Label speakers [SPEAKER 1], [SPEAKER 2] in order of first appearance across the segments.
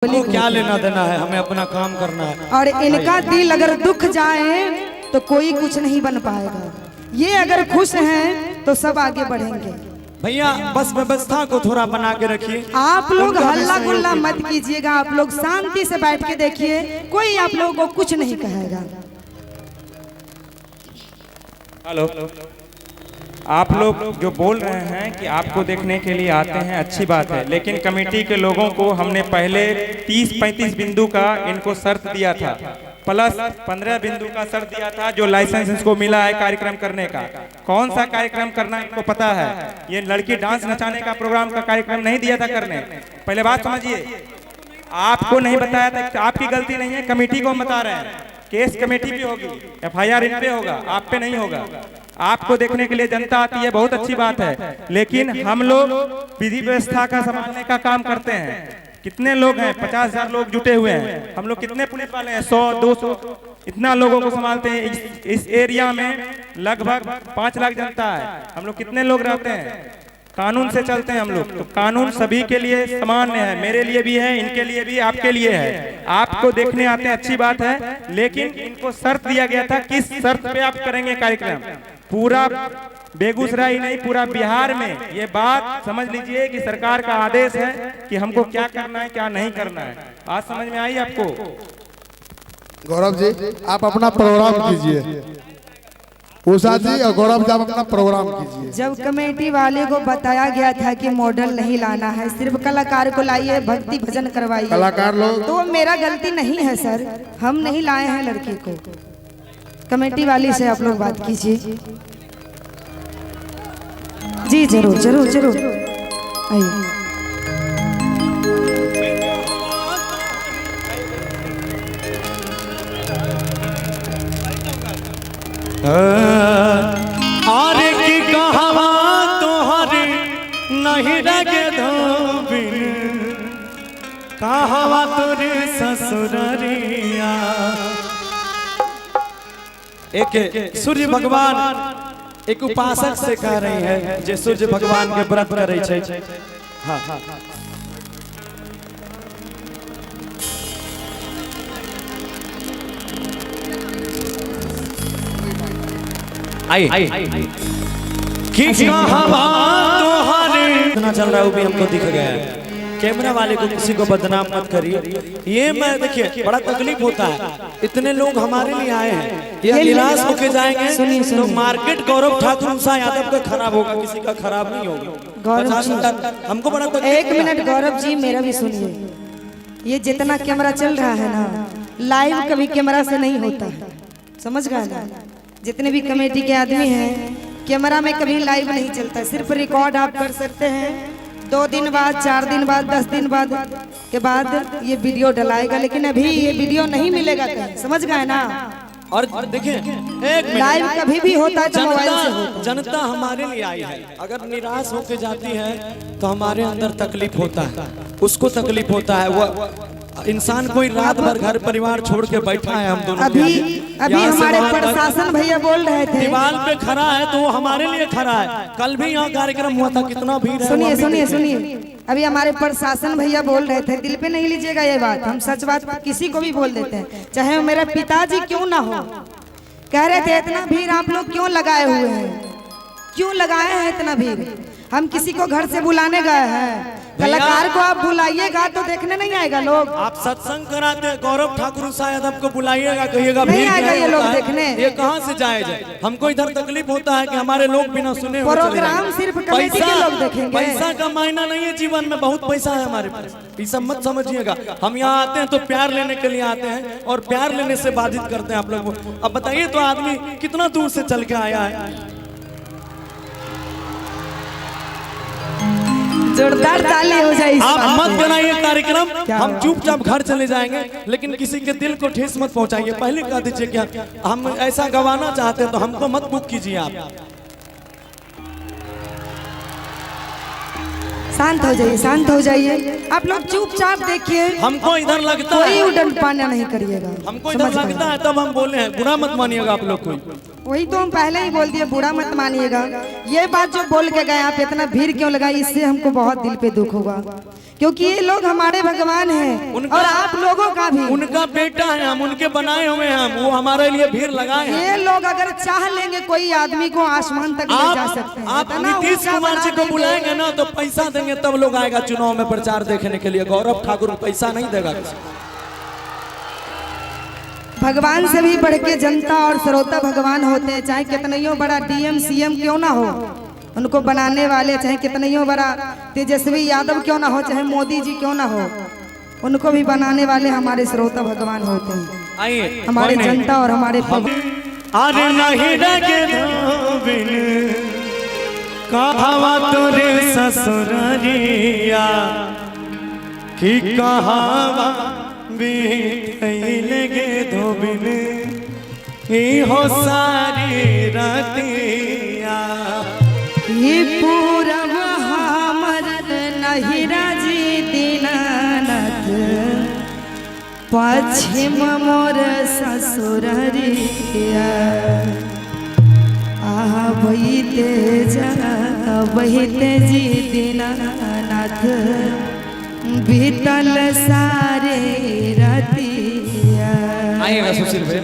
[SPEAKER 1] वो क्या लेना देना है, हमें अपना काम करना है।
[SPEAKER 2] और इनका दिल अगर दुख जाए तो कोई कुछ नहीं बन पाएगा। ये अगर खुश हैं तो सब आगे बढ़ेंगे।
[SPEAKER 1] भैया बस व्यवस्था को थोड़ा बना के रखिए।
[SPEAKER 2] आप लोग हल्ला गुल्ला मत कीजिएगा, आप लोग शांति से बैठ के देखिए, कोई आप लोगों को कुछ नहीं कहेगा।
[SPEAKER 3] हेलो, आप लोग जो बोल रहे हैं कि आपको देखने के लिए आते हैं, अच्छी बात है, लेकिन कमेटी के लोगों को हमने पहले 30-35 बिंदु का इनको शर्त दिया था, प्लस 15 बिंदु का शर्त दिया था जो लाइसेंस इसको मिला है कार्यक्रम करने का। कौन सा कार्यक्रम करना इनको पता है? ये लड़की डांस नचाने का प्रोग्राम का कार्यक्रम नहीं दिया था करने। पहले बात समझिए, आपको नहीं बताया था, आपकी गलती नहीं है, कमेटी को बता रहे हैं। केस कमेटी पे होगी, FIR इन पे होगा, आप पे नहीं होगा। आपको देखने के लिए जनता आती है, बहुत अच्छी बात है, लेकिन हम लोग विधि व्यवस्था का संभालने का काम करते हैं। कितने लोग हैं? 50,000 लोग जुटे हुए हैं। हम लोग कितने पुलिस वाले हैं? 100-200 इतना लोगों को संभालते हैं। इस एरिया में लगभग 5 लाख जनता है। हम लोग कितने लोग रहते हैं? कानून से चलते हैं हम लोग, तो कानून सभी के लिए सामान्य है, मेरे लिए भी है, इनके लिए भी, आपके लिए है। आपको देखने आते हैं, अच्छी बात है, लेकिन इनको शर्त दिया गया था, किस शर्त पे आप करेंगे कार्यक्रम। पूरा बेगूसराय नहीं, पूरा बिहार में ये बात समझ लीजिए कि सरकार का आदेश है कि हमको क्या करना है क्या नहीं करना है। आज समझ में आई आपको?
[SPEAKER 4] गौरव जी आप अपना प्रोग्राम कीजिए। उषा जी और गौरव जी आप अपना प्रोग्राम कीजिए।
[SPEAKER 2] जब कमेटी वाले को बताया गया था कि मॉडल नहीं लाना है, सिर्फ कलाकार को लाइए, भक्ति भजन करवाइए,
[SPEAKER 4] कलाकार लोग,
[SPEAKER 2] तो मेरा गलती नहीं है सर, हम नहीं लाए हैं लड़की को। कमेटी वाली से आप लोग बात कीजिए। जी जरूर जरूर जरूर आइए।
[SPEAKER 1] आरे की कहवा तोहरे नहीं लगे धोबिन, कहवा तोरे ससुररिया। एक सूर्य भगवान एक उपासक से कह रही है जे सूर्य भगवान के व्रत करे छे। हाँ हाँ आई इतना चल रहा है वो भी हमको दिख गया है। कैमरा वाले को किसी को बदनाम मत करिए। ये मैं देखिए बड़ा तकलीफ होता है, इतने लोग हमारे लिए आए हैं, ये निराश होके जाएंगे तो मार्केट गौरव ठाकुर उषा यादव का खराब होगा, किसी का खराब नहीं होगा।
[SPEAKER 2] गौरव जी
[SPEAKER 1] हमको बड़ा
[SPEAKER 2] एक मिनट, गौरव जी मेरा भी सुनिए। ये जितना कैमरा चल रहा है ना, लाइव कभी कैमरा से नहीं होता है, समझ गए ना? जितने भी कमेटी के आदमी हैं, कैमरा में कभी लाइव नहीं चलता, सिर्फ रिकॉर्ड आप कर सकते हैं। 2 दिन बाद, 4 दिन बाद, 10 दिन बाद के बाद ये वीडियो डलाएगा, लेकिन अभी ये वीडियो नहीं मिलेगा कहीं, समझ गए ना?
[SPEAKER 1] और देखिए एक
[SPEAKER 2] लाइव कभी भी होता है तो मोबाइल से होता है।
[SPEAKER 1] जनता हमारे लिए आई है, अगर निराश होके जाती है तो हमारे अंदर तकलीफ होता है, उसको तकलीफ होता है। वो इंसान कोई रात भर घर परिवार छोड़ के बैठा है, हम दोनों
[SPEAKER 2] अभी हमारे प्रशासन भैया बोल रहे थे,
[SPEAKER 1] दीवार पे खड़ा है तो वो हमारे लिए खड़ा है। कल भी यहाँ कार्यक्रम हुआ था, कितना भीड़ है।
[SPEAKER 2] सुनिए सुनिए सुनिए, अभी हमारे प्रशासन भैया बोल रहे थे, दिल पे नहीं लीजिएगा ये बात, हम सच बात किसी को भी बोल देते हैं, चाहे वो मेरे पिताजी क्यों ना हो। कह रहे थे इतना भीड़ आप लोग क्यों लगाए हुए हैं, क्यों लगाए हैं इतना भीड़? हम किसी को घर से बुलाने गए हैं, कलाकार को आप बुलाइएगा तो देखने नहीं आएगा लोग।
[SPEAKER 1] आप सत्संग कराते हैं, गौरव ठाकुर उषा यादव को बुलाइएगा, कहिएगा
[SPEAKER 2] नहीं आएगा ये लोग देखने।
[SPEAKER 1] ये कहाँ से जाएगा? हमको इधर तकलीफ होता है कि हमारे लोग बिना सुने
[SPEAKER 2] प्रोग्राम सिर्फ कमेटी के लोग देखेंगे।
[SPEAKER 1] पैसा का मायना नहीं है जीवन में, बहुत पैसा है हमारे पास, ये सब मत समझिएगा। हम यहाँ आते हैं तो प्यार लेने के लिए आते हैं, और प्यार लेने से बाधित करते हैं आप लोग। अब बताइए तो आदमी कितना दूर से चल के आया है।
[SPEAKER 2] जोरदार ताली हो जाए।
[SPEAKER 1] आप मत बनाइए कार्यक्रम, हम चुपचाप घर चले जाएंगे, लेकिन किसी के दिल को ठेस मत पहुंचाइए। पहले कह दीजिए क्या हम ऐसा गवाना चाहते हैं तो हमको मत बुक कीजिए। आप
[SPEAKER 2] शांत हो जाइए, शांत हो जाइए, आप लोग चुपचाप देखिए।
[SPEAKER 1] हमको इधर लगता है,
[SPEAKER 2] कोई उड़न पाना नहीं करिएगा,
[SPEAKER 1] हमको इधर लगता है तब हम बोले हैं, बुरा मत मानिएगा आप लोग कोई।
[SPEAKER 2] वही तो हम पहले ही बोल दिए, बुरा मत मानिएगा। ये बात जो बोल के गए आप, इतना भीड़ क्यों लगाई, इससे हमको बहुत दिल पे दुख होगा। क्योंकि ये लोग हमारे भगवान हैं और आप लोगों का भी।
[SPEAKER 1] उनका बेटा है, हम उनके बनाए हुए हैं, वो हमारे लिए भीड़ लगाए हैं।
[SPEAKER 2] ये लोग अगर चाह लेंगे कोई आदमी को आसमान तक ले जा सकते हैं।
[SPEAKER 1] आप नीतीश कुमार जी को बुलाएंगे ना तो पैसा देंगे तब लोग आएगा चुनाव में प्रचार देखने के लिए। गौरव ठाकुर पैसा नहीं देगा।
[SPEAKER 2] भगवान से भी बढ़ के जनता और श्रोता भगवान होते हैं। चाहे कितनियों बड़ा डीएम सीएम क्यों ना हो, उनको बनाने वाले चाहे कितनियों बड़ा तेजस्वी यादव क्यों ना हो, चाहे मोदी जी क्यों ना हो, उनको भी बनाने वाले हमारे श्रोता भगवान होते हैं।
[SPEAKER 1] आइए
[SPEAKER 2] हमारे जनता और हमारे
[SPEAKER 1] अरे नहीं लगे धोबिन कहावा तोरे ससुररिया कि कहावा लगे धोबिन हो सारी रातिया
[SPEAKER 2] पूरब हमर नहिरा जी दीनानाथ पश्चिम मोर ससुररिया बहिते जी दीनानाथ बीतल सारे रतिया।
[SPEAKER 1] आइएगा सुशील भाई।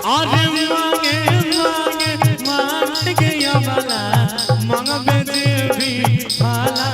[SPEAKER 1] अरे मांगे मांगे मांग गया वाला मांग भी भाला